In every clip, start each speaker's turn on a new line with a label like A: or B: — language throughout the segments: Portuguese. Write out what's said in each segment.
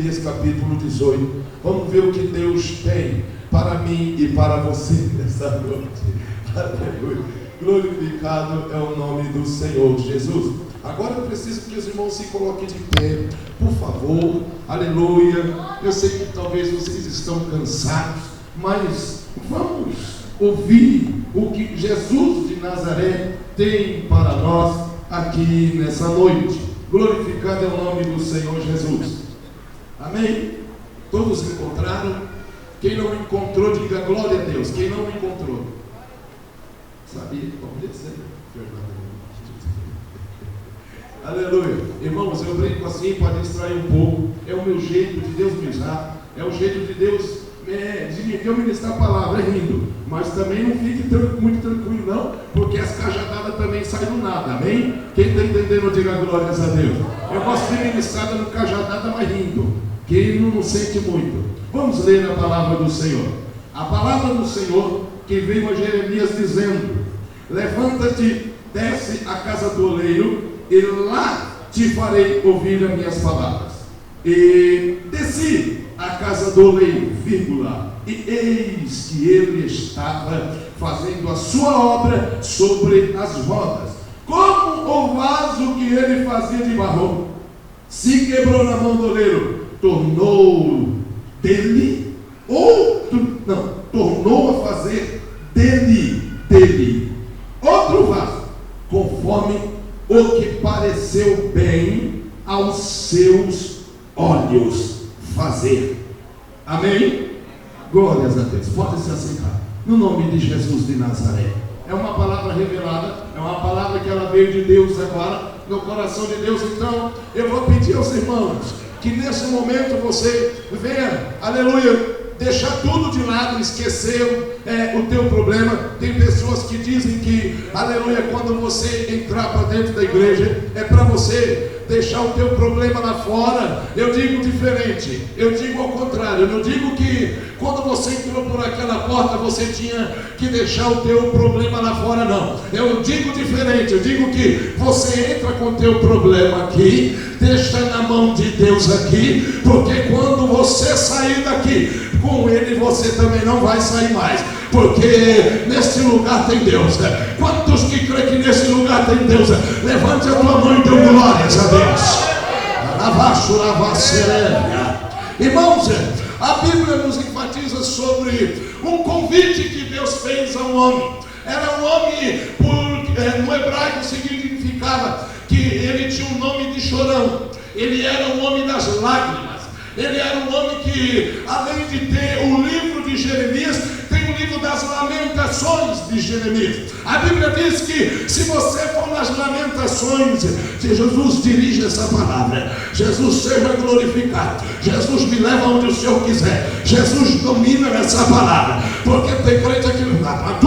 A: Jeremias capítulo 18. Vamos ver o que Deus tem para mim e para você nessa noite. Aleluia. Glorificado é o nome do Senhor Jesus. Agora eu preciso que os irmãos se coloquem de pé, por favor. Aleluia. Eu sei que talvez vocês estão cansados, mas vamos ouvir o que Jesus de Nazaré tem para nós aqui nessa noite. Glorificado é o nome do Senhor Jesus. Amém? Todos encontraram? Quem não encontrou, diga glória a Deus. Quem não encontrou, sabia? Vamos descer, aleluia. Irmãos, eu brinco assim para distrair um pouco. É o meu jeito de Deus me usar. É o jeito de Deus de eu ministrar a palavra, rindo. Mas também não fique muito tranquilo não, porque as cajadadas também saem do nada, amém? Quem está entendendo, diga glórias a Deus. Eu gosto de ministrar dando cajadada, mas rindo. Quem não sente muito. Vamos ler a palavra do Senhor. A palavra do Senhor que veio a Jeremias dizendo: levanta-te, desce à casa do oleiro, e lá te farei ouvir as minhas palavras. E desci à casa do oleiro, vírgula, e eis que ele estava fazendo a sua obra sobre as rodas, como o vaso que ele fazia de barro se quebrou na mão do oleiro, tornou a fazer dele outro vaso, conforme o que pareceu bem aos seus olhos fazer. Amém? Glórias a Deus. Pode se assentar. No nome de Jesus de Nazaré. É uma palavra revelada, é uma palavra que ela veio de Deus agora, no coração de Deus. Então, eu vou pedir aos irmãos que nesse momento você venha, aleluia, deixar tudo de lado, esquecer o teu problema. Tem pessoas que dizem que, aleluia, quando você entrar para dentro da igreja, é para você deixar o teu problema lá fora. Eu digo diferente, eu digo ao contrário. Eu não digo que quando você entrou por aquela porta você tinha que deixar o teu problema lá fora, não. Eu digo diferente, eu digo que você entra com o teu problema aqui, deixa na mão de Deus aqui, porque quando você sair daqui, com ele você também não vai sair mais, porque nesse lugar tem Deus. Quantos que creem que nesse lugar tem Deus? Levante a tua mão e dê glórias a Deus. Irmãos, a Bíblia nos enfatiza sobre um convite que Deus fez a um homem. Era um homem, no hebraico significava que ele tinha um nome de chorão. Ele era um homem das lágrimas. Ele era um homem que, além de ter o livro de Jeremias, tem o livro das lamentações de Jeremias. A Bíblia diz que se você for nas lamentações, se Jesus dirige essa palavra, Jesus seja glorificado, Jesus me leva onde o Senhor quiser, Jesus domina nessa palavra, porque tem crente aqui no lugar,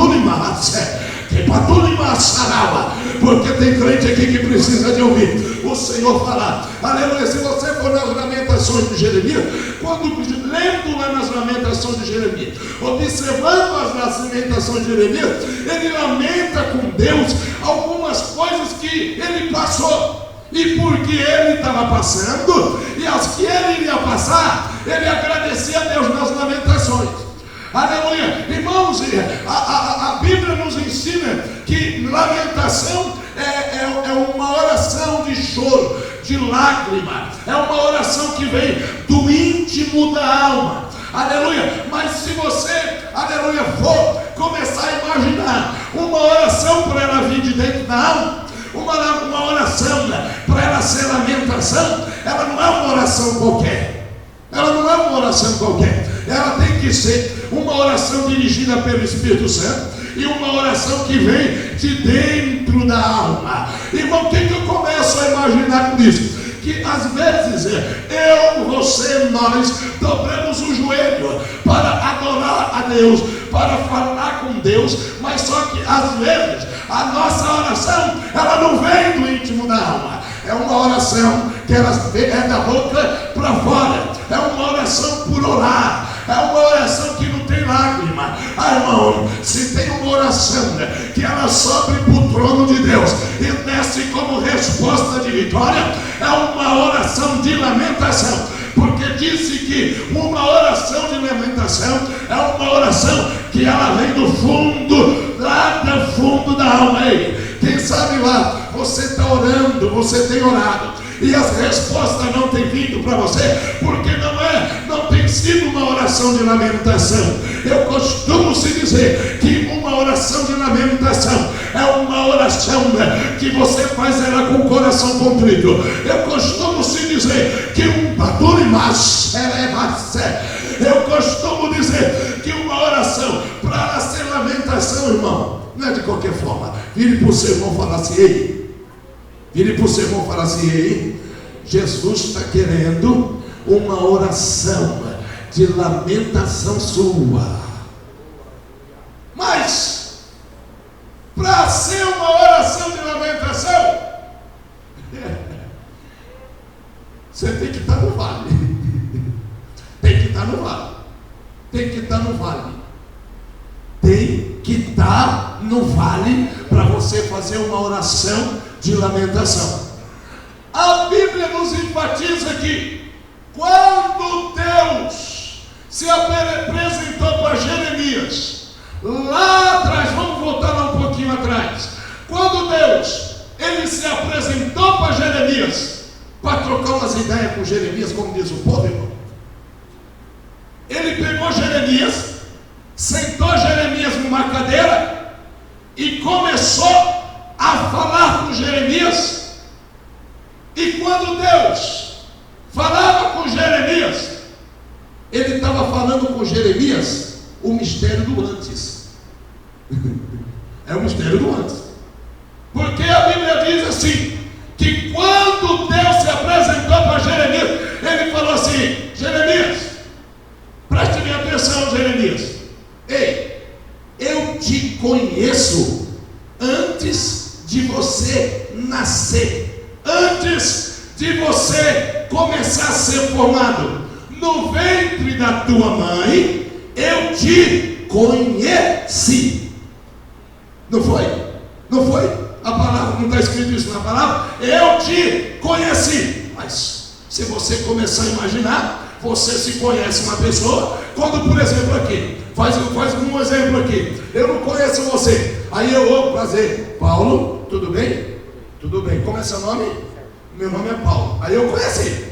A: porque tem crente aqui que precisa de ouvir o Senhor falar. Aleluia. Se você for nas lamentações de Jeremias, lendo lá nas lamentações de Jeremias, observando as lamentações de Jeremias, ele lamenta com Deus algumas coisas que ele passou, e porque ele estava passando e as que ele iria passar, ele agradecia a Deus nas lamentações. Aleluia. Irmãos, a Bíblia nos ensina que lamentação é uma oração de choro, de lágrima, é uma oração que vem do íntimo da alma. Aleluia. Mas se você, aleluia, for começar a imaginar uma oração para ela vir de dentro da alma, uma oração para ela ser lamentação, ela não é uma oração qualquer. Ela não é uma oração qualquer. Ela tem que ser uma oração dirigida pelo Espírito Santo e uma oração que vem de dentro da alma. Irmão, o que eu começo a imaginar com isso? Que às vezes você, nós dobramos o joelho para adorar a Deus, para falar com Deus, mas só que às vezes a nossa oração, ela não vem do íntimo da alma. É uma oração que ela é da boca para fora. É uma oração por orar. É uma oração que não tem lágrima. Irmão, se tem uma oração que ela sobe para o trono de Deus e desce como resposta de vitória, é uma oração de lamentação. Porque diz que uma oração de lamentação é uma oração que ela vem do fundo, lá do fundo da alma. Ei, quem sabe lá, você está orando, você tem orado, e as respostas não têm vindo para você, porque não tem sido uma oração de lamentação. Eu costumo se dizer que uma oração de lamentação é uma oração que você faz ela com o coração contrito. Eu costumo se dizer que eu costumo dizer que uma oração, para ela ser lamentação, irmão, não é de qualquer forma. Vire para o seu irmão e fala assim: ei, vire para o seu irmão e fala assim: ei, Jesus está querendo uma oração de lamentação sua. Mas, para ser uma oração de lamentação, você tem que estar no vale. Tem que estar no vale. Tem que estar no vale. Tem que estar no vale para você fazer uma oração de lamentação. A Bíblia nos enfatiza que quando Deus se apresentou para Jeremias, lá atrás, vamos voltar lá um pouquinho atrás, quando Deus, ele se apresentou para Jeremias, para trocar umas ideias com Jeremias, como diz o povo, irmão, ele pegou Jeremias, sentou Jeremias numa cadeira e começou a falar com Jeremias. E quando Deus falava com Jeremias, ele estava falando com Jeremias o mistério do antes. É o mistério do antes. Porque a Bíblia diz assim, que quando Deus se apresentou para Jeremias, ele falou assim: Jeremias, preste minha atenção, Jeremias. Ei, eu te conheço antes de você nascer. Antes de você começar a ser formado no ventre da tua mãe, eu te conheci. Não foi? Não foi? A palavra, não está escrito isso na palavra? Eu te conheci. Mas se você começar a imaginar, você se conhece uma pessoa, quando, por exemplo, aqui, faz um exemplo aqui, eu não conheço você, aí eu, prazer, Paulo, tudo bem? Tudo bem, como é seu nome? Meu nome é Paulo. Aí eu conheci.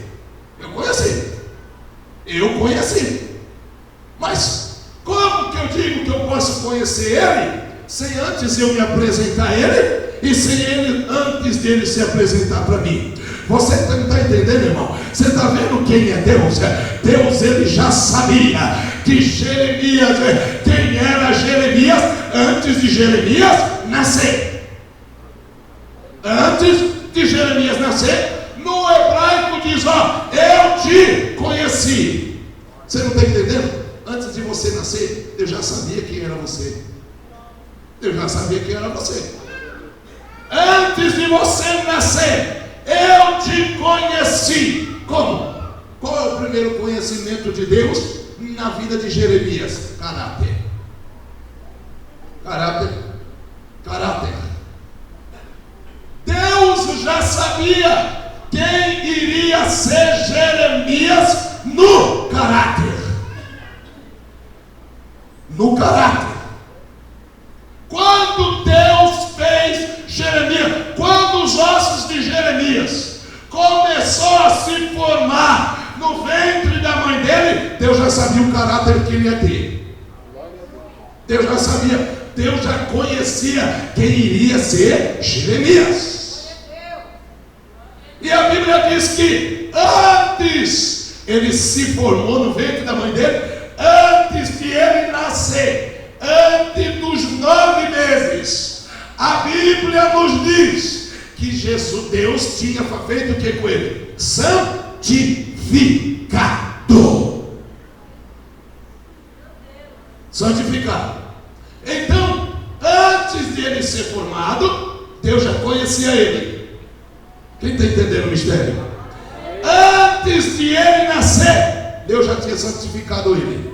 A: Mas como que eu digo que eu posso conhecer ele sem antes eu me apresentar a ele e sem ele antes dele se apresentar para mim? Você não está entendendo, irmão? Você está vendo quem é Deus? Deus, ele já sabia que Jeremias, quem era Jeremias antes de Jeremias nascer. Antes de Jeremias nascer, no hebraico diz: ó, eu te conheci. Você não está entendendo? Antes de você nascer, eu já sabia quem era você. Antes de você nascer, eu te conheci. Como? Qual é o primeiro conhecimento de Deus na vida de Jeremias? Caráter. Deus já sabia quem iria ser Jeremias no caráter. Quando Deus fez Jeremias, quando os ossos de Jeremias começou a se formar no ventre da mãe dele, Deus já sabia o caráter que ele ia ter. Deus já sabia. Deus já conhecia quem iria ser Jeremias. E a Bíblia diz que antes ele se formou no ventre da mãe dele, antes de ele nascer, antes dos 9 meses, a Bíblia nos diz que Deus tinha feito o que com ele? Santificado. Então, antes de ele ser formado, Deus já conhecia ele. Quem está entendendo o mistério? Antes de ele nascer, Deus já tinha santificado ele.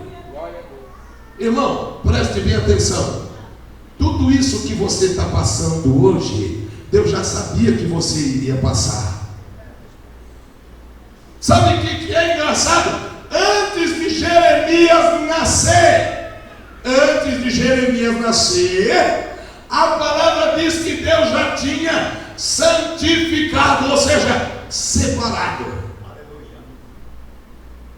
A: Irmão, preste bem atenção. Tudo isso que você está passando hoje, Deus já sabia que você iria passar. Sabe o que é engraçado? Antes Jeremias nascer, a palavra diz que Deus já tinha santificado, ou seja, separado.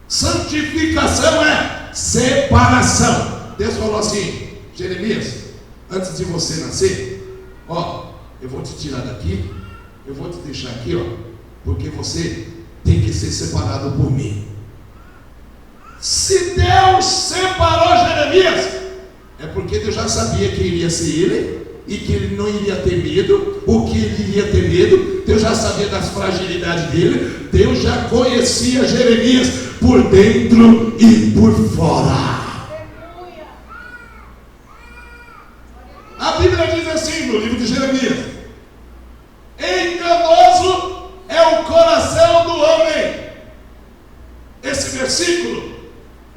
A: Santificação é separação. Deus falou assim: Jeremias, antes de você nascer, eu vou te tirar daqui, eu vou te deixar aqui, porque você tem que ser separado por mim. Se Deus separou Jeremias, é porque Deus já sabia que iria ser ele, e que ele não iria ter medo, o que ele iria ter medo. Deus já sabia das fragilidades dele, Deus já conhecia Jeremias por dentro e por fora. A Bíblia diz assim no livro de Jeremias: enganoso é o coração do homem. Esse versículo,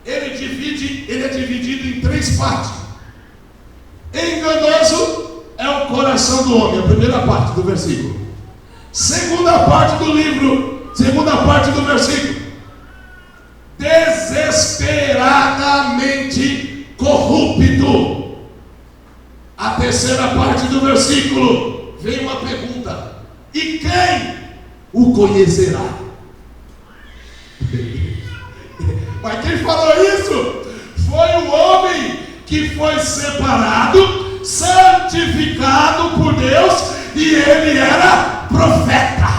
A: ele é dividido em 3 partes. Enganoso é o coração do homem, a primeira parte do versículo. Segunda parte do livro, segunda parte do versículo: desesperadamente corrupto. A terceira parte do versículo vem uma pergunta: e quem o conhecerá? Mas quem falou isso foi o homem que foi separado, santificado por Deus, e ele era profeta.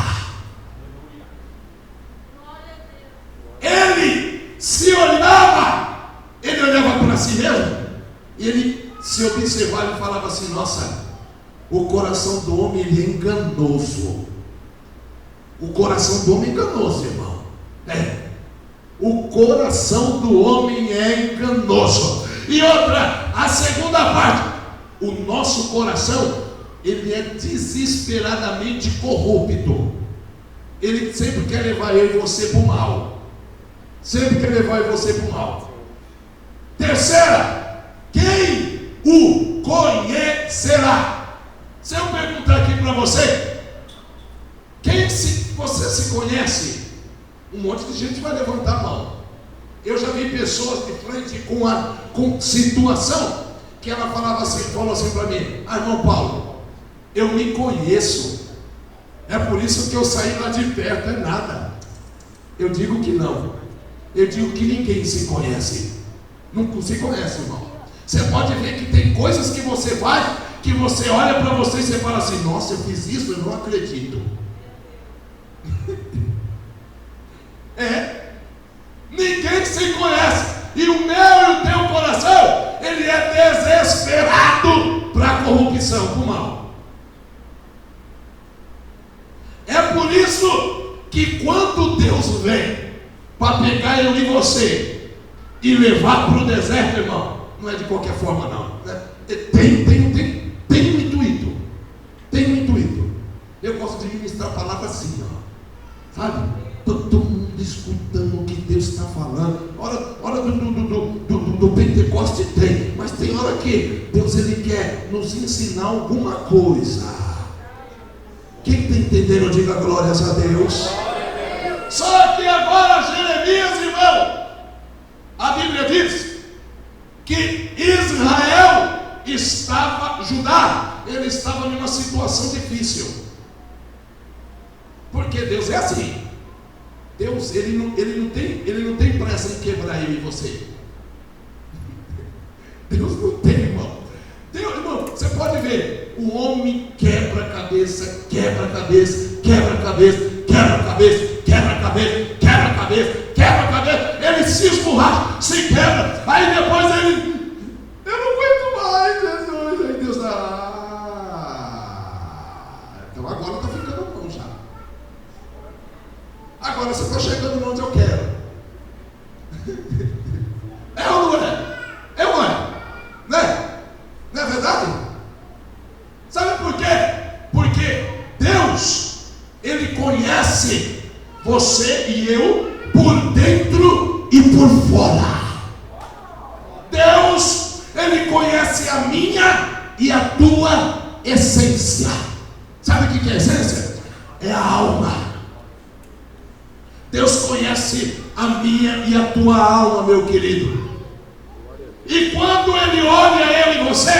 A: Ele se olhava, ele olhava para si mesmo, e ele se observava e falava assim: nossa, o coração do homem, ele é enganoso. O coração do homem é enganoso, irmão. O coração do homem é enganoso. E outra, a segunda parte: o nosso coração, ele é desesperadamente corrupto. Ele sempre quer levar eu e você para o mal. Sempre quer levar eu e você para o mal. Terceira, quem o conhecerá? Se eu perguntar aqui para você, você se conhece? Um monte de gente vai levantar a mão. Eu já vi pessoas de frente com situação que ela falou assim para mim: irmão Paulo, eu me conheço, é por isso que eu saí lá de perto. É nada. Eu digo que não. Eu digo que ninguém se conhece. Não se conhece, irmão. Você pode ver que tem coisas que você faz, que você olha para você e você fala assim: nossa, eu fiz isso, eu não acredito. Ninguém se conhece. E o meu e o teu coração, ele é desesperado para a corrupção, para o mal. É por isso que quando Deus vem para pegar eu e você e levar para o deserto, irmão, não é de qualquer forma não. Tem um intuito. Tem um intuito. Eu gosto de ministrar a palavra assim, sabe? Todo mundo escutando o que Deus está falando. Hora do Pentecoste tem, mas tem hora que Deus, ele quer nos ensinar alguma coisa. Quem está entendendo, diga glórias a Deus. Só que agora Jeremias, irmão, a Bíblia diz que Israel estava, Judá, ele estava numa situação difícil. Porque Deus é assim. Deus, ele não tem pressa em quebrar eu e você. Deus não tem, irmão. Deus, irmão, você pode ver, o homem quebra a cabeça, quebra a cabeça, quebra a cabeça, quebra a cabeça, quebra a cabeça, quebra a cabeça, quebra a cabeça, ele se esborracha, se quebra, aí depois ele: eu não aguento mais, Jesus. Aí Deus então agora está ficando bom já. Agora você está chegando onde eu quero. É ou não é? É ou não é? Né? Não é verdade? Sabe por quê? Porque Deus, ele conhece você e eu por dentro e por fora. Deus, ele conhece a minha e a tua essência. Sabe o que é essência? É a alma. Deus conhece a minha e a tua alma, meu querido. E quando ele olha eu e você,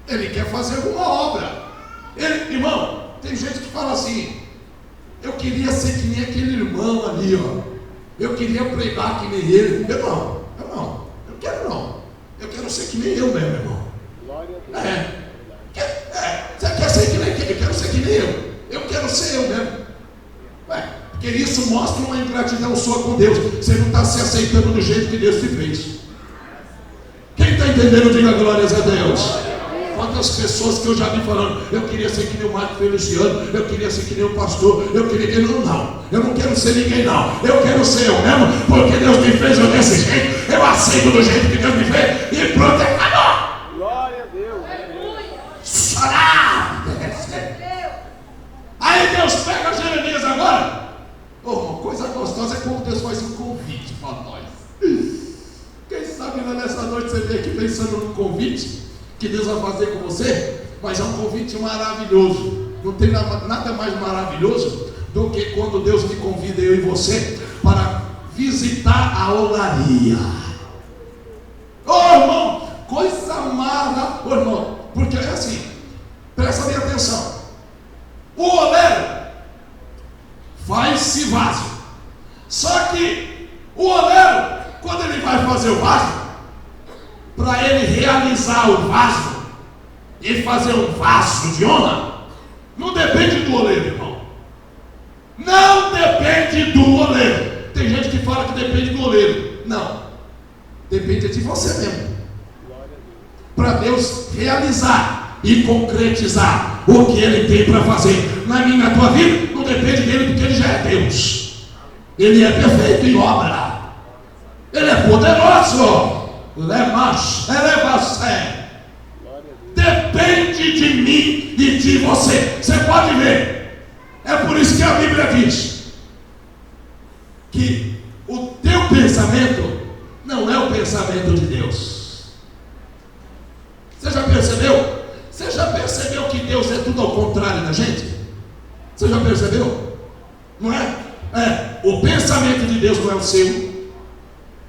A: ele quer fazer alguma obra. Irmão, tem gente que fala assim: eu queria ser que nem aquele irmão ali, ó. Eu queria pregar que nem ele. Eu não quero não. Eu quero ser que nem eu mesmo, irmão. Você quer ser que nem quem? Eu quero ser que nem eu. Eu quero ser eu mesmo. Porque isso mostra uma ingratidão sua com Deus. Você não está se aceitando do jeito que Deus te fez. Quem está entendendo, diga glórias a Deus. Quantas pessoas que eu já vi falando: eu queria ser que nem o Marco Feliciano, eu queria ser que nem o pastor, eu queria que não, eu não quero ser ninguém não, eu quero ser eu mesmo, porque Deus me fez eu desse jeito, eu aceito do jeito que Deus me fez e pronto, acabou. Glória a Deus. Aí Deus pega Jeremias agora. Uma coisa gostosa é quando Deus faz um convite para nós. Quem sabe nessa noite você vem aqui pensando no convite que Deus vai fazer com você, mas é um convite maravilhoso. Não tem nada mais maravilhoso do que quando Deus me convida, eu e você, para visitar a olaria. Irmão, coisa maravilhosa. Irmão, porque é assim, presta bem atenção. O oleiro faz-se vaso. Só que o oleiro, quando ele vai fazer o vaso, para ele realizar o vaso e fazer um vaso de honra, não depende do oleiro, irmão. Não depende do oleiro. Tem gente que fala que depende do oleiro. Não. Depende de você mesmo. Para Deus realizar e concretizar o que Ele tem para fazer na minha e na tua vida, não depende dele, porque Ele já é Deus. Ele é perfeito em obra. Ele é poderoso. Depende de mim e de você. Você pode ver. É por isso que a Bíblia diz que o teu pensamento não é o pensamento de Deus. Você já percebeu? Você já percebeu que Deus é tudo ao contrário da gente? Você já percebeu? Não é? O pensamento de Deus não é o seu.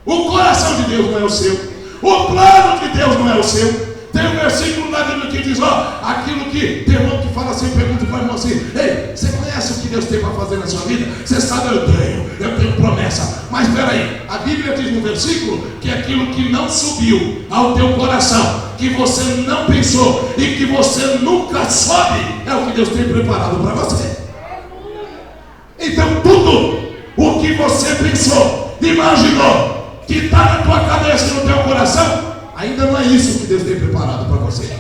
A: O coração de Deus não é o seu. O plano de Deus não é o seu. Tem um versículo na Bíblia que diz: aquilo que tem irmão que fala assim, pergunta para o irmão assim: ei, você conhece o que Deus tem para fazer na sua vida? Você sabe, eu tenho promessa. Mas espera aí, a Bíblia diz no versículo que aquilo que não subiu ao teu coração, que você não pensou e que você nunca soube, é o que Deus tem preparado para você. Então tudo o que você pensou, imaginou, que está na tua cabeça e no teu coração, ainda não é isso que Deus tem preparado para você.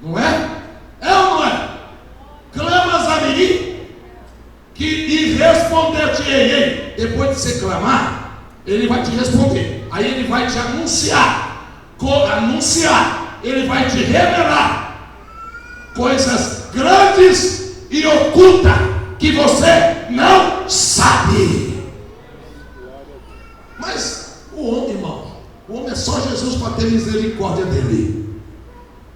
A: Não é? É ou não é? Clamas a mim e responder-te-ei. Depois de você clamar, Ele vai te responder. Aí Ele vai te anunciar. Ele vai te revelar coisas grandes e ocultas que você não sabe. Mas o homem, irmão, o homem é só Jesus para ter misericórdia dele.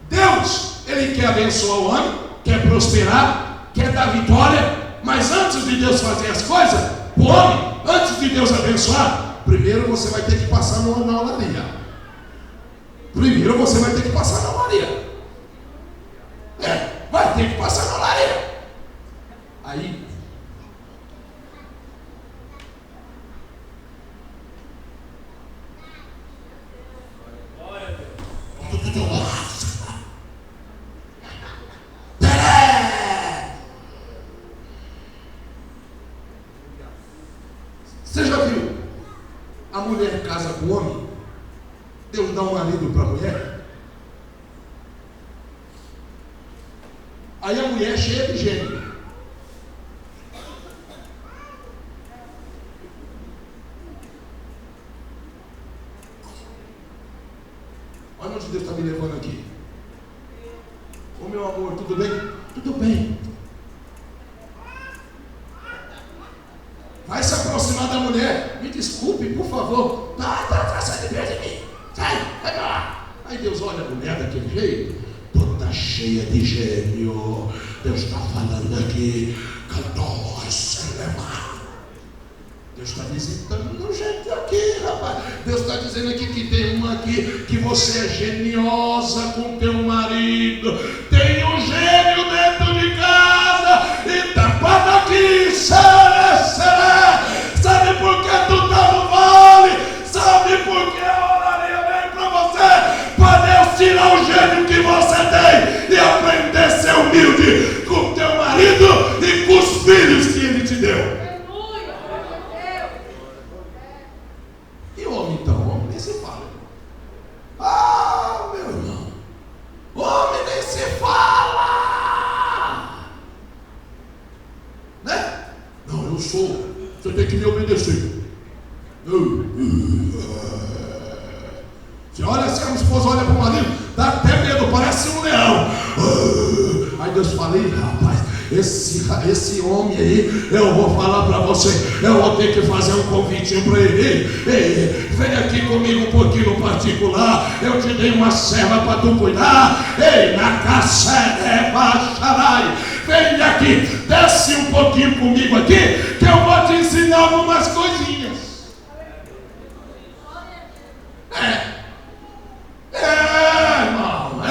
A: Deus, Ele quer abençoar o homem, quer prosperar, quer dar vitória, mas antes de Deus fazer as coisas, o homem, antes de Deus abençoar, primeiro você vai ter que passar na olaria. Primeiro você vai ter que passar na olaria. Vai ter que passar na olaria. Aí, você já viu a mulher casa com o homem? Deus dá um marido para a mulher. Aí a mulher é cheia de gênio. Olha onde Deus está me levando aqui. Ô meu amor, tudo bem? Tudo bem. Vai se aproximar da mulher. Me desculpe, por favor. Sai de perto de mim. Sai, vai pra lá. Aí Deus olha a mulher daquele jeito, toda cheia de gênio. Deus está falando aqui. Deus está visitando gente aqui, rapaz. Deus está dizendo aqui que tem uma aqui, que você é geniosa com teu marido. Tem um gênio dentro de casa. E tapada aqui, será. Sabe por que tu está no vale? Sabe por que a oraria vem para você? Para Deus tirar o gênio que você tem e aprender a ser humilde com teu marido e com os filhos que ele te deu. E homem então? Homem nem se fala. Ah, meu irmão. Homem nem se fala. Né? Não, eu sou. Você tem que me obedecer. Você olha assim, a esposa olha para o marido, dá até medo, parece um leão. Aí Deus fala, rapaz, esse homem aí, eu vou falar para você, eu vou ter que fazer um convitinho para ele. Ei, vem aqui comigo um pouquinho no particular, eu te dei uma serva para tu cuidar. Ei, na caçé, baixarai, vem aqui, desce um pouquinho comigo aqui, que eu vou te ensinar algumas coisinhas. Irmão,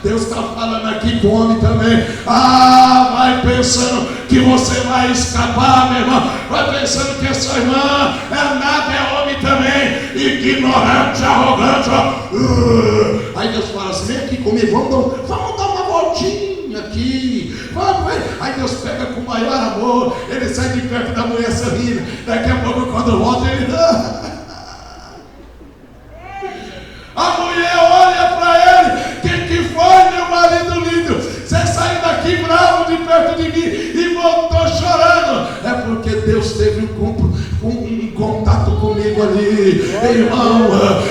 A: Deus está falando aqui com o homem também. Vai pensando que você vai escapar, meu irmão. Vai pensando que essa irmã nada, é homem também, ignorante, arrogante. Aí Deus fala assim, vem aqui comigo, vamos dar uma voltinha aqui. Vamos. Aí Deus pega com o maior amor, ele sai de perto da mulher sorrindo. Daqui a pouco, quando volta, ele... A mulher olha para ele, que foi, meu marido lindo? Você saiu daqui bravo de perto de mim e voltou chorando. É porque Deus teve um contato comigo ali. Irmão,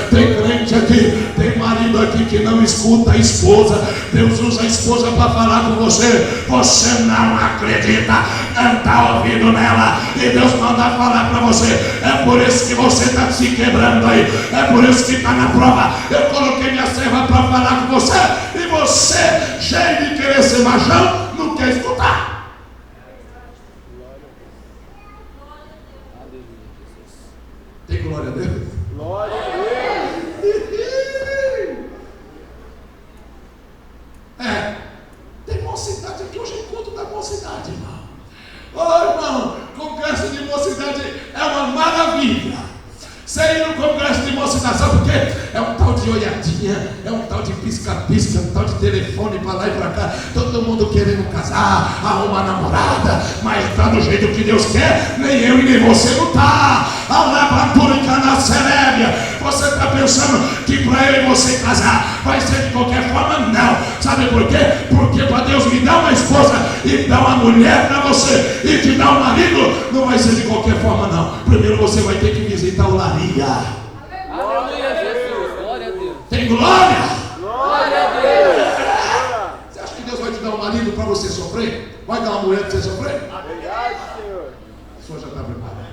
A: tem crente aqui, tem marido aqui que não escuta a esposa. Deus usa a esposa para falar com você. Você não acredita, não está ouvindo nela. E Deus manda falar para você. É por isso que você está se quebrando aí. É por isso que está na prova. Eu coloquei minha serva para falar com você. E você, cheio de querer ser machão, não quer escutar. Tem glória a Deus?
B: Glória a Deus.
A: Tem mocidade aqui, hoje é culto da mocidade, irmão. Irmão, congresso de mocidade é uma maravilha. Você ir no congresso de mocidade, sabe por quê? É um tal de olhadinha, é um tal de pisca-pisca, um tal de telefone para lá e para cá, todo mundo querendo casar, arrumar namorada, mas está do jeito que Deus quer, nem eu e nem você não está. A labratura em cana cerebra. Você está pensando que para eu e você casar vai ser de qualquer forma? Não. Sabe por quê? Porque para Deus me dar uma esposa e dar uma mulher para você e te dar um marido, não vai ser de qualquer forma não. Primeiro você vai ter que visitar o Laria.
B: Aleluia, Jesus. Glória a Deus.
A: Tem glória?
B: Glória a Deus.
A: Você acha que Deus vai te dar um marido para você sofrer? Vai dar uma mulher para você sofrer?
B: Obrigado, Senhor.
A: A sua já está preparada.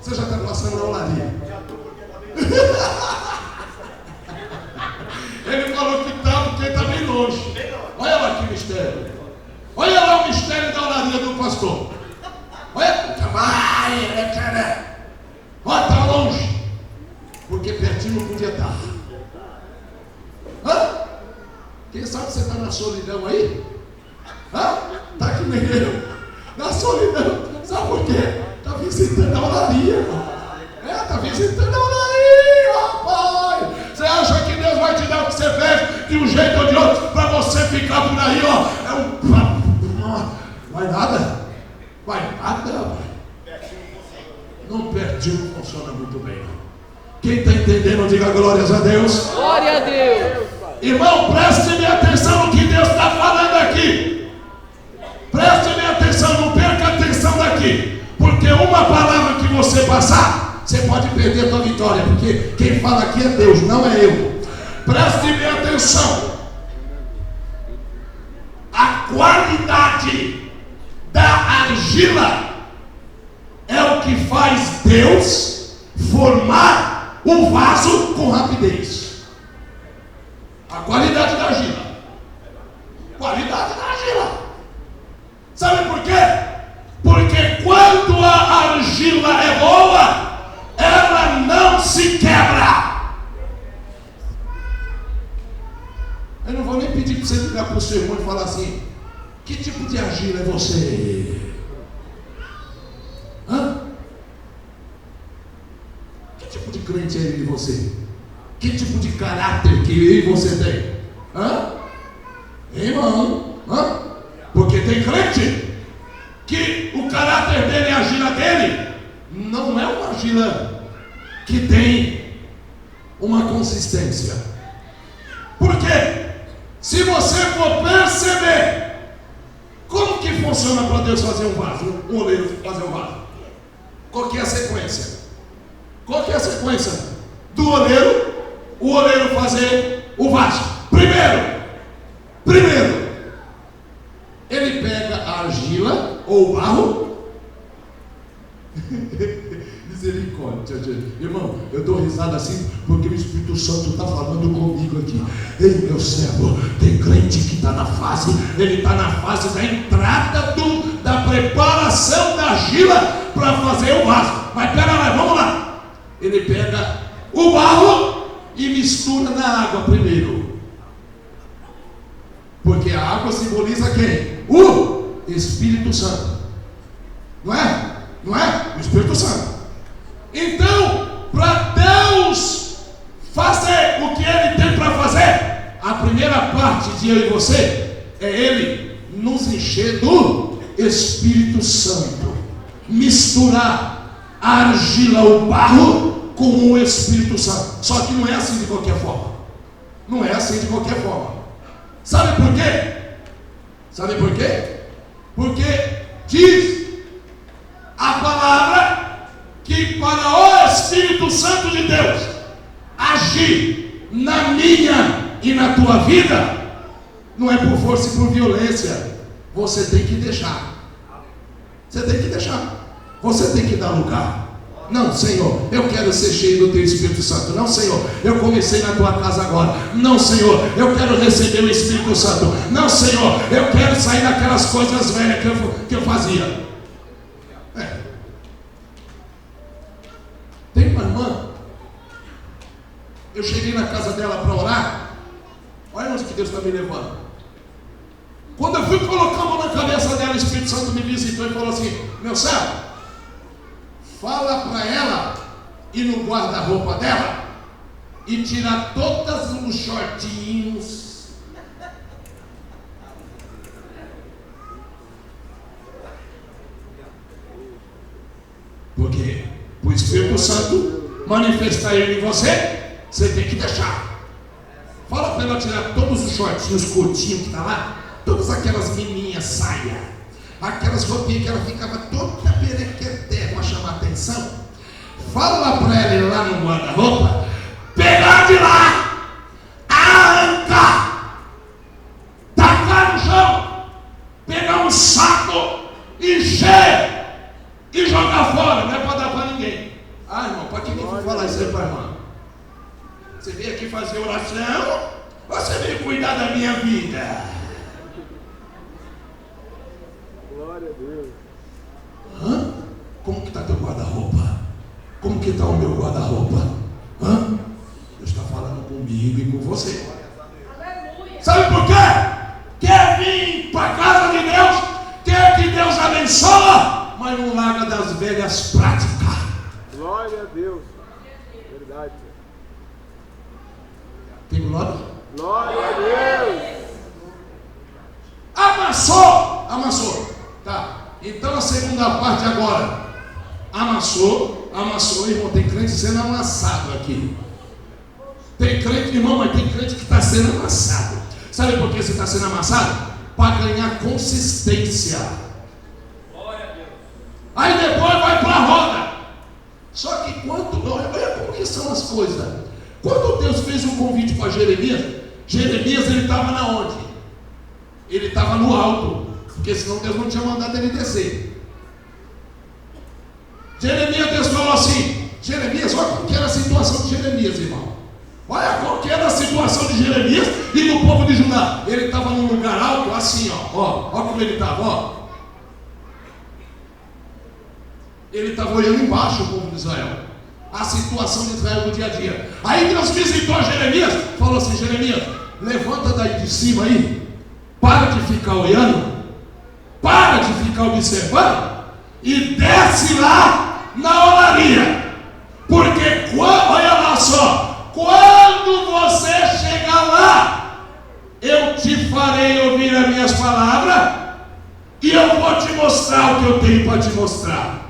A: Você já está passando na olaria. Ele falou que está porque está bem longe. Olha lá que mistério. Olha lá o mistério da olaria do pastor. Olha, olha, está longe. Porque pertinho não podia estar. Quem sabe você está na solidão aí? Está que nem eu. Na solidão. Sabe por quê? Está visitando a olaria, irmão. Está visitando a olaria, rapaz. Você acha que Deus vai te dar o que você fez de um jeito ou de outro para você ficar por aí, ó? Vai nada. Vai nada, rapaz. Não pertinho não funciona muito bem, não. Quem está entendendo, diga glórias a Deus.
B: Glória a Deus.
A: Irmão, preste-me atenção no que Deus está falando aqui. Preste-me atenção, não perca a atenção daqui. Porque uma palavra que você passar, você pode perder a tua vitória. Porque quem fala aqui é Deus, não é eu. Preste-me atenção. A qualidade da argila é o que faz Deus formar o vaso com rapidez. A qualidade da argila. Qualidade da argila. Sabe por quê? Porque quando a argila seu irmão e falar assim: que tipo de argila é você? Hã? Que tipo de crente é ele em você? Que tipo de caráter que ele e você tem? Hã? Irmão? Hã? Porque tem crente que o caráter dele, a argila dele, não é uma argila que tem uma consistência. Por quê? Se você for perceber como que funciona para Deus fazer um vaso, um oleiro fazer um vaso, qual que é a sequência? Qual que é a sequência do oleiro, o oleiro fazer o vaso? Primeiro, ele pega a argila ou o barro. Misericórdia, gente. Irmão, eu dou risada assim porque o Espírito Santo está falando comigo aqui. Ei, meu servo, tem crente que está na fase, ele está na fase da entrada da preparação da argila para fazer o vaso. Mas pera lá, vamos lá. Ele pega o barro e mistura na água primeiro. Porque a água simboliza quem? O Espírito Santo. Não é? Não é? O Espírito Santo. Então, para Deus fazer o que Ele tem para fazer, a primeira parte de eu e você é Ele nos encher do Espírito Santo, misturar a argila, o barro, com o Espírito Santo. Só que não é assim de qualquer forma. Não é assim de qualquer forma. Sabe por quê? Sabe por quê? Porque diz a palavra que para o Espírito Santo de Deus agir na minha e na tua vida, não é por força e por violência. Você tem que deixar. Você tem que deixar. Você tem que dar lugar. Não, Senhor, eu quero ser cheio do Teu Espírito Santo. Não, Senhor, eu comecei na Tua casa agora. Não, Senhor, eu quero receber o Espírito Santo. Não, Senhor, eu quero sair daquelas coisas velhas que eu fazia. Tem uma irmã, eu cheguei na casa dela para orar. Olha onde que Deus está me levando. Quando eu fui colocar a mão na cabeça dela, o Espírito Santo me visitou e falou assim: meu servo, fala para ela ir no guarda-roupa dela e tirar todos os shortinhos. Porque o Espírito Santo manifestar ele em você, você tem que deixar. Fala para ela tirar todos os shortinhos curtinhos que está lá, todas aquelas menininhas saia, aquelas roupinhas que ela ficava toda perequeté para chamar atenção. Fala para ela ir lá no guarda-roupa, pegar de lá, arrancar, tacar no chão, pegar um saco, encher e jogar fora. Não é para dar para ninguém. Ah, irmão, para que for falar isso aí para a irmã? Você veio aqui fazer oração ou você veio cuidar da minha vida?
C: Glória a Deus.
A: Hã? Como que está teu guarda-roupa? Como que está o meu guarda-roupa? Hã? Deus está falando comigo e com você. Sabe por quê? Quer vir para a casa de Deus, quer que Deus abençoe, mas não larga das velhas práticas.
C: Glória a Deus. Verdade.
A: Tem glória?
C: Glória a Deus.
A: Amassou. Tá. Então a segunda parte agora. Amassou, irmão. Tem crente sendo amassado aqui. Tem crente, irmão, mas tem crente que está sendo amassado. Sabe por que você está sendo amassado? Para ganhar consistência.
B: Glória a Deus.
A: Aí depois vai para a roda. Só que olha como que são as coisas. Quando Deus fez um convite para Jeremias ele estava na onde? Ele estava no alto, porque senão Deus não tinha mandado ele descer. Deus falou assim: Jeremias, olha como que era a situação de Jeremias, irmão. Olha qual que era a situação de Jeremias e do povo de Judá. Ele estava num lugar alto, assim, ó como ele estava, ó. Ele estava olhando embaixo o povo de Israel, a situação de Israel no dia a dia. Aí Deus visitou Jeremias, falou assim: Jeremias, levanta daí de cima aí para de ficar olhando, para de ficar observando e desce lá na olaria. Porque, olha lá só, quando você chegar lá, eu te farei ouvir as minhas palavras e eu vou te mostrar o que eu tenho para te mostrar.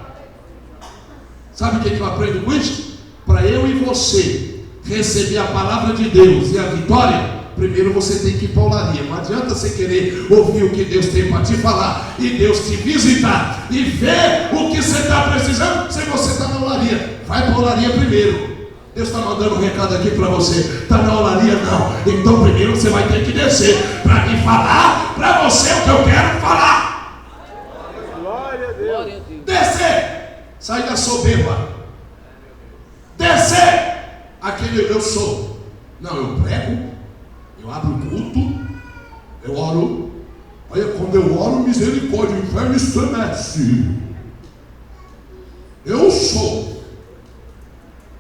A: Sabe o que eu aprendo com isso? Para eu e você receber a palavra de Deus e a vitória, primeiro você tem que ir para a olaria. Não adianta você querer ouvir o que Deus tem para te falar e Deus te visitar e ver o que você está precisando se você está na olaria. Vai para a olaria primeiro. Deus está mandando um recado aqui para você. Está na olaria? Não. Então primeiro você vai ter que descer para me falar para você o que eu quero falar.
C: Glória a Deus.
A: Descer. Sai da soberba. Descer. Aquele eu sou. Não, eu prego, eu abro culto, eu oro. Olha, quando eu oro, misericórdia, o inferno estremece. Eu sou.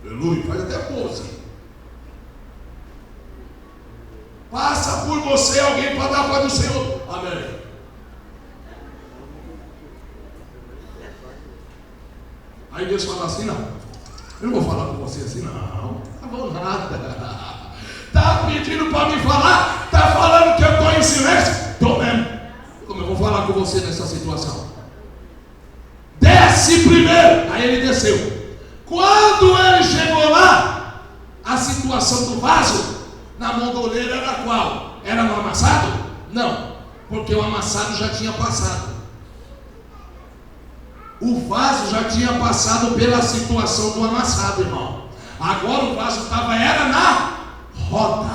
A: Aleluia, faz até pose. Passa por você alguém para dar a paz do Senhor. Amém. Aí Deus fala assim, não, eu não vou falar com você assim, não vou nada. Está pedindo para me falar, está falando que eu estou em silêncio, estou mesmo. Como eu vou falar com você nessa situação? Desce primeiro. Aí ele desceu. Quando ele chegou lá, a situação do vaso na mão do oleiro era qual? Era no amassado? Não, porque o amassado já tinha passado. O vaso já tinha passado pela situação do amassado, irmão. Agora o vaso era na roda.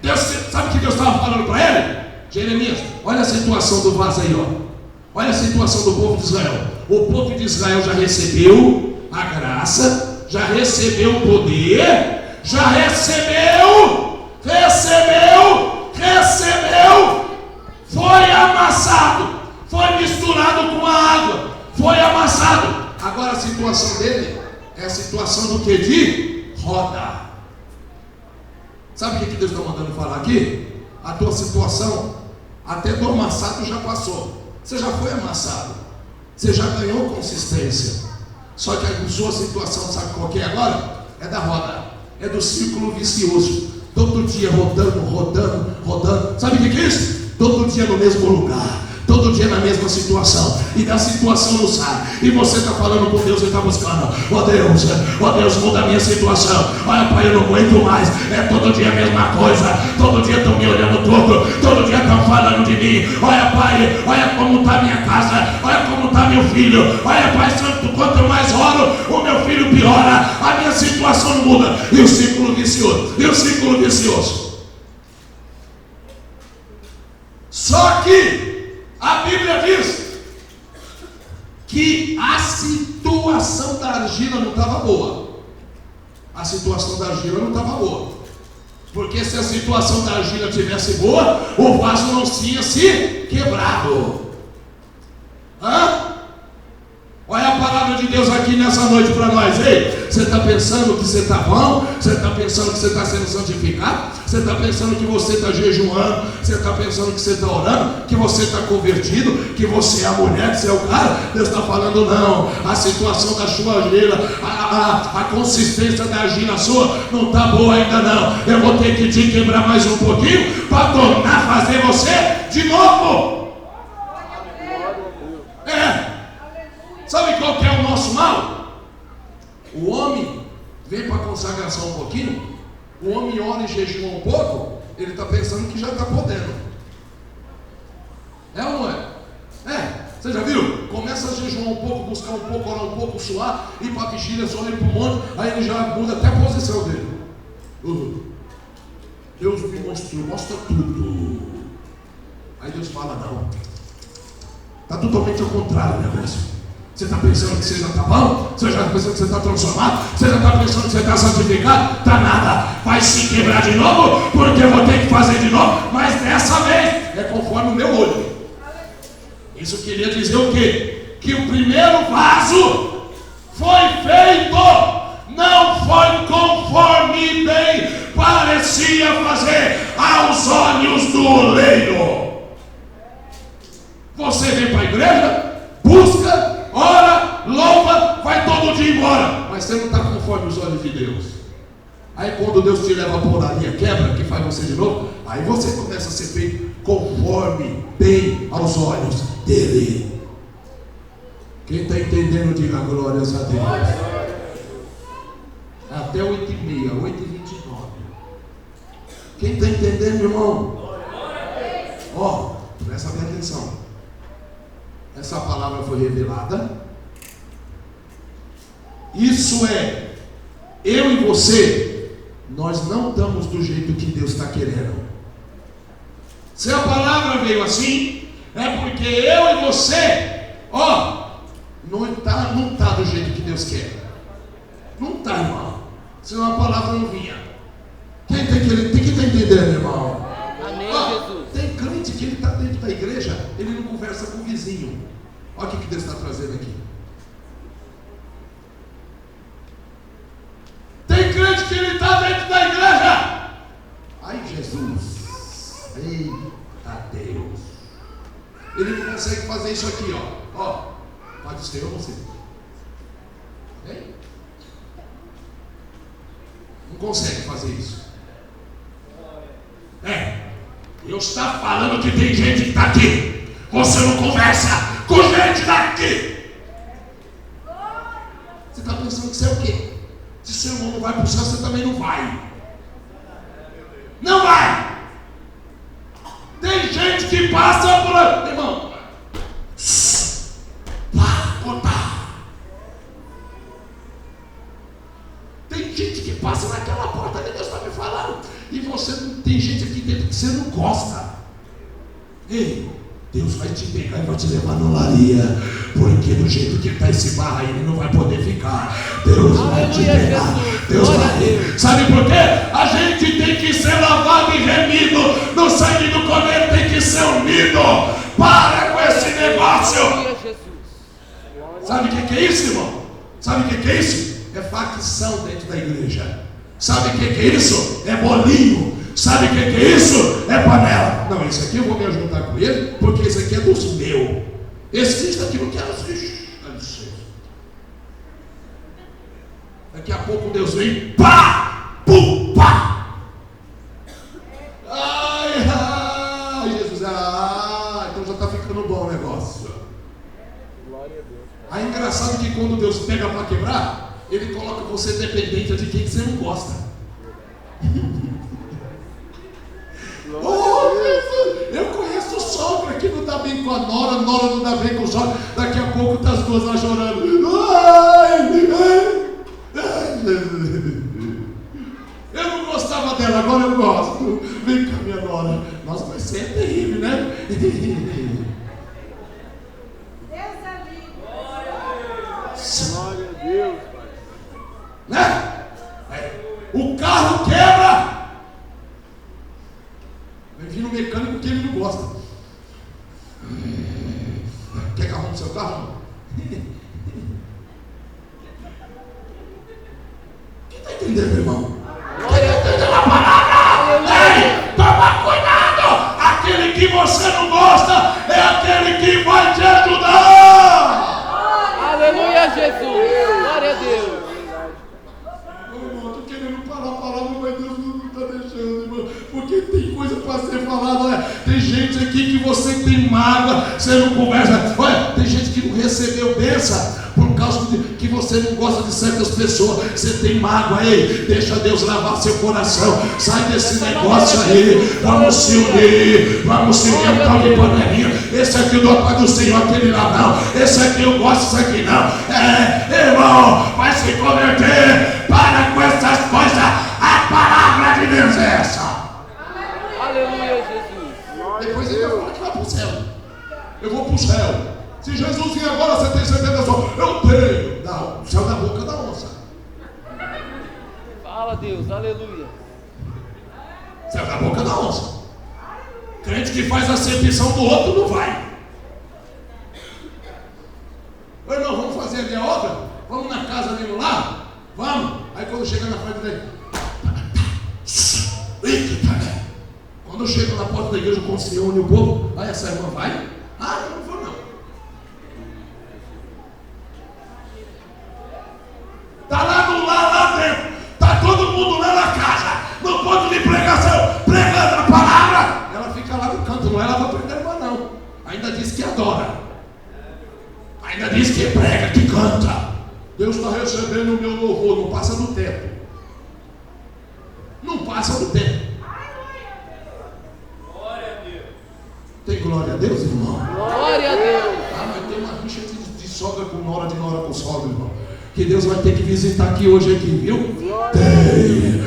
A: Deus, sabe o que Deus estava falando para ele? Jeremias, olha a situação do vaso aí, ó. Olha a situação do povo de Israel. O povo de Israel já recebeu a graça, já recebeu o poder, já recebeu, foi amassado, foi misturado com a água, foi amassado. Agora a situação dele é a situação do que? De roda. Sabe o que Deus está mandando falar aqui? A tua situação, até do amassado já passou. Você já foi amassado, você já ganhou consistência. Só que a sua situação, sabe qual que é agora? É da roda, é do círculo vicioso. Todo dia rodando. Sabe o que é isso? Todo dia no mesmo lugar, todo dia na mesma situação, e da situação não sai, e você está falando com Deus e está buscando, ó Deus, muda a minha situação. Olha, Pai, eu não aguento mais, é todo dia a mesma coisa, todo dia estão me olhando todo dia estão falando de mim. Olha, Pai, olha como está minha casa, olha como está meu filho, olha, Pai Santo, quanto mais oro, o meu filho piora, a minha situação não muda, e o círculo vicioso. Só que a Bíblia diz que a situação da argila não estava boa. A situação da argila não estava boa. Porque se a situação da argila tivesse boa, o vaso não tinha se quebrado. Olha a palavra de Deus aqui nessa noite para nós. Ei, você está pensando que você está bom? Você está pensando que você está sendo santificado? Você está pensando que você está jejuando? Você está pensando que você está orando? Que você está convertido? Que você é a mulher? Que você é o cara? Deus está falando não. A situação da sua argila, a consistência da argila sua não está boa ainda não. Eu vou ter que te quebrar mais um pouquinho para tornar a fazer você de novo. Sabe qual que é o nosso mal? O homem vem para a consagração um pouquinho, o homem ora e jejua um pouco, ele está pensando que já está podendo. É ou não é? Você já viu? Começa a jejuar um pouco, buscar um pouco, orar um pouco, suar, ir para a vigília, só ir para o monte, aí ele já muda até a posição dele. Deus me mostrou, mostra tudo. Aí Deus fala, não. Está totalmente ao contrário o negócio. Você está pensando que você já está bom? Você já está pensando que você está transformado? Você já está pensando que você está santificado? Está nada. Vai se quebrar de novo, porque eu vou ter que fazer de novo, mas dessa vez é conforme o meu olho. Isso queria dizer o quê? Que o primeiro vaso foi feito, não foi conforme bem pareceu parecia fazer aos olhos do leiro. Você vem para a igreja, busca, ora, louva, vai todo dia embora, mas você não está conforme os olhos de Deus. Aí quando Deus te leva por a linha quebra, que faz você de novo, aí você começa a ser feito conforme bem aos olhos dele. Quem está entendendo, diga glórias a Deus. Até 8h30, 8h29. Quem está entendendo, irmão? Ó, presta bem atenção. Essa palavra foi revelada. Isso é, eu e você, nós não estamos do jeito que Deus está querendo. Se a palavra veio assim, é porque eu e você, ó, não tá do jeito que Deus quer. Não está, irmão. Senão a palavra não vinha. Quem está entendendo, irmão?
B: Amém,
A: Ó,
B: Jesus.
A: tem crente que ele está dentro da igreja, ele não conversa com o vizinho. Olha o que Deus está trazendo aqui. Tem crente que ele está dentro da igreja. Ai, Jesus. Eita Deus. Ele não consegue fazer isso aqui, ó. Ó, pode ser ou você. Hein? Não consegue fazer isso. Deus está falando que tem gente que está aqui. Você não conversa com gente daqui. Você está pensando que você é o quê? Se seu irmão não vai para o céu, você também não vai. Não vai. Tem gente que passa por... Irmão, vá contar. Tem gente que passa naquela porta que Deus está me falando. E você não tem gente aqui dentro que você não gosta. Ei, Deus vai te pegar e vai te levar na olaria. Porque do jeito que está esse barro aí, ele não vai poder ficar. Deus vai te pegar. Deus vai. Sabe por quê? A gente tem que ser lavado e remido. No sangue do Cordeiro tem que ser unido. Para com esse negócio. Sabe o que é isso, irmão? Sabe o que é isso? É facção dentro da igreja. Sabe o que é isso? É bolinho. Sabe o que é isso? É panela. Não, esse aqui eu vou me juntar com ele, porque esse aqui é dos meus. Esse Cristo aqui não quer os. Daqui a pouco Deus vem, pá, pum, pá. Ai, Jesus, então já está ficando bom o negócio. Aí engraçado que quando Deus pega para quebrar, Ele coloca você dependente de quem você não gosta. Oh, Jesus, eu conheço sogra que não dá bem com a nora não dá bem com o sogra. Daqui a pouco tá as duas lá chorando. Eu não gostava dela, agora eu gosto. Vem cá, minha nora. Nossa, mas você é terrível, né?
C: Glória a Deus, Pai.
A: Né? O carro quebra. Vai vir no mecânico que ele não gosta. Quer que arrume seu carro? Quem está entendendo, irmão? Quem está entendendo a palavra? Ei, toma cuidado! Aquele que você não gosta é aquele que vai te ajudar.
B: Aleluia, Jesus. Glória a Deus.
A: Irmão, estou querendo parar a palavra, mas Deus não está deixando, irmão. Porque tem coisa para ser falada. Olha, tem gente aqui que você tem mágoa, você não conversa. Olha, tem gente que não recebeu bênção por causa de que você não gosta de certas pessoas. Você tem mágoa. Ei, deixa Deus lavar seu coração. Sai desse negócio aí. Vamos se unir. Vamos se unir. Um tal de panelinha. Esse aqui eu dou a paz do Senhor, aquele lá não. Esse aqui eu gosto, esse aqui não. Irmão, vai se converter. Para com essas coisas. A palavra de Deus é essa.
B: Aleluia, Jesus.
A: Depois ele vai falar que vai para o céu. Eu vou para o céu. Se Jesus vir agora, você tem certeza só? Eu tenho. Não, o céu da boca da onça.
B: Fala, Deus. Aleluia.
A: Céu da boca da onça. Crente que faz acepção do outro não vai. Ô irmão, vamos fazer ali a obra? Vamos na casa ali no lar? Vamos. Aí quando chega na frente dele, chego na porta da igreja, com o Senhor e o povo, aí essa irmã vai? Ah, eu não vou não. Está lá dentro, está todo mundo lá na casa, no ponto de pregação, pregando a palavra, ela fica lá no canto, não é ela vai aprender irmã não, ainda diz que adora, ainda diz que prega, que canta. Deus está recebendo o meu louvor, não passa do tempo, não passa do tempo.
C: Glória a Deus.
A: Tem glória a Deus, irmão?
B: Glória a Deus.
A: Ah, mas tem uma rixa de sogra com nora, de nora com sogra, irmão, que Deus vai ter que visitar aqui hoje, aqui, viu? Tem,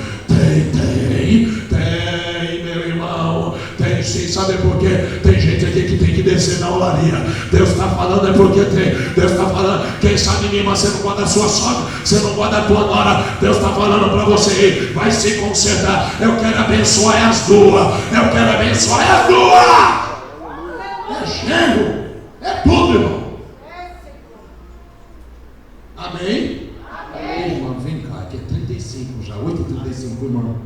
A: meu irmão, tem sim, sabe por quê? Tem gente aqui que tem que descer na olaria. Deus está falando, é porque tem. Deus está falando, quem sabe mim, mas você não guarda a sua sogra, você não guarda a tua nora. Deus está falando para você ir, vai se consertar. Eu quero abençoar as duas, eu quero abençoar as duas. É gênero, é tudo, irmão. Amém? Amém. Irmão, vem cá, aqui é 35 já, 8h35, irmão.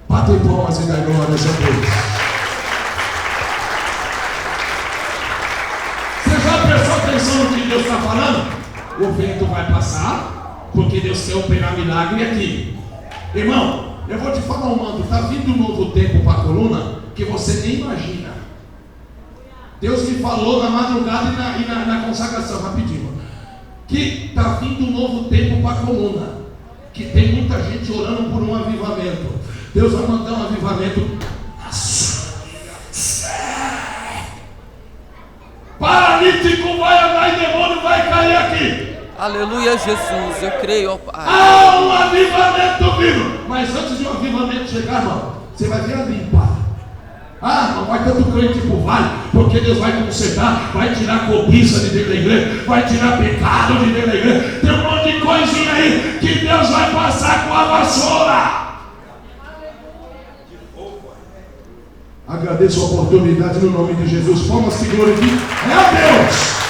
A: Bate palmas e dá glórias a Deus. Você já prestou atenção no que Deus está falando? O vento vai passar, porque Deus quer operar milagre aqui. Irmão, eu vou te falar um manto, está vindo um novo tempo para a coluna que você nem imagina. Deus me falou na madrugada e na consagração, rapidinho, que está vindo um novo tempo para a coluna, que tem muita gente orando por um avivamento. Deus vai mandar um avivamento. Paralítico vai andar e demônio vai cair aqui.
B: Aleluia, Jesus. Eu creio, ó Pai.
A: Há um avivamento vindo. Mas antes de um avivamento chegar, irmão, você vai ver a limpa. Ah, não vai tanto crente por vale, porque Deus vai consertar, vai tirar cobiça de dentro da igreja, vai tirar pecado de dentro da igreja. Tem um monte de coisinha aí que Deus vai passar com a vassoura. Agradeço a oportunidade no nome de Jesus. Palmas que glorificam. É a Deus.